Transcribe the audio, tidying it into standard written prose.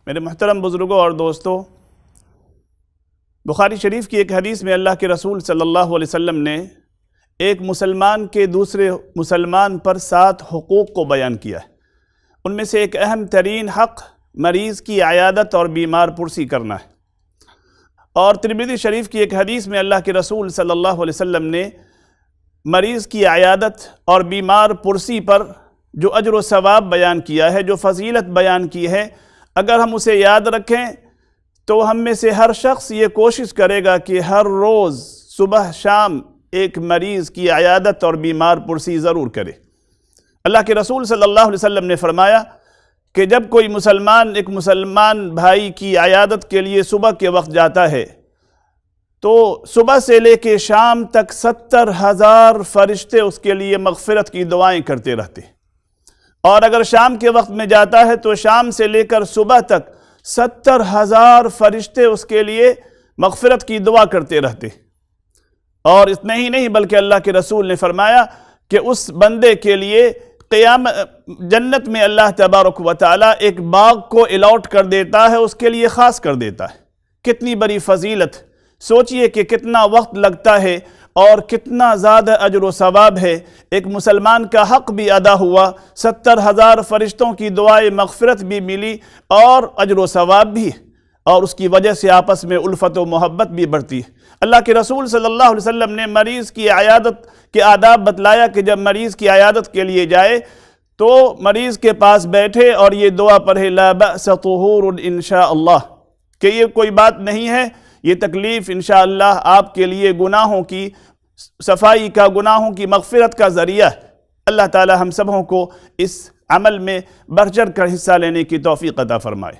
میرے محترم بزرگوں اور دوستوں، بخاری شریف کی ایک حدیث میں اللہ کے رسول صلی اللہ علیہ وسلم نے ایک مسلمان کے دوسرے مسلمان پر 7 حقوق کو بیان کیا ہے۔ ان میں سے ایک اہم ترین حق مریض کی عیادت اور بیمار پرسی کرنا ہے۔ اور ترمذی شریف کی ایک حدیث میں اللہ کے رسول صلی اللہ علیہ وسلم نے مریض کی عیادت اور بیمار پرسی پر جو اجر و ثواب بیان کیا ہے، جو فضیلت بیان کی ہے، اگر ہم اسے یاد رکھیں تو ہم میں سے ہر شخص یہ کوشش کرے گا کہ ہر روز صبح شام ایک مریض کی عیادت اور بیمار پرسی ضرور کرے۔ اللہ کے رسول صلی اللہ علیہ وسلم نے فرمایا کہ جب کوئی مسلمان ایک مسلمان بھائی کی عیادت کے لیے صبح کے وقت جاتا ہے تو صبح سے لے کے شام تک 70,000 فرشتے اس کے لیے مغفرت کی دعائیں کرتے رہتے ہیں، اور اگر شام کے وقت میں جاتا ہے تو شام سے لے کر صبح تک 70,000 فرشتے اس کے لیے مغفرت کی دعا کرتے رہتے ہیں۔ اور اتنا ہی نہیں بلکہ اللہ کے رسول نے فرمایا کہ اس بندے کے لیے جنت میں اللہ تبارک و تعالیٰ ایک باغ کو الاٹ کر دیتا ہے، اس کے لیے خاص کر دیتا ہے۔ کتنی بڑی فضیلت! سوچئے کہ کتنا وقت لگتا ہے اور کتنا زیادہ اجر و ثواب ہے۔ ایک مسلمان کا حق بھی ادا ہوا، 70,000 فرشتوں کی دعائے مغفرت بھی ملی اور اجر و ثواب بھی، اور اس کی وجہ سے آپس میں الفت و محبت بھی بڑھتی ہے۔ اللہ کے رسول صلی اللہ علیہ وسلم نے مریض کی عیادت کے آداب بتلایا کہ جب مریض کی عیادت کے لیے جائے تو مریض کے پاس بیٹھے اور یہ دعا پڑھے، لا بأس طہور انشاءاللہ، کہ یہ کوئی بات نہیں ہے، یہ تکلیف انشاءاللہ آپ کے لیے گناہوں کی صفائی کا، گناہوں کی مغفرت کا ذریعہ ہے۔ اللہ تعالی ہم سبوں کو اس عمل میں بڑھ چڑھ کر حصہ لینے کی توفیق عطا فرمائے۔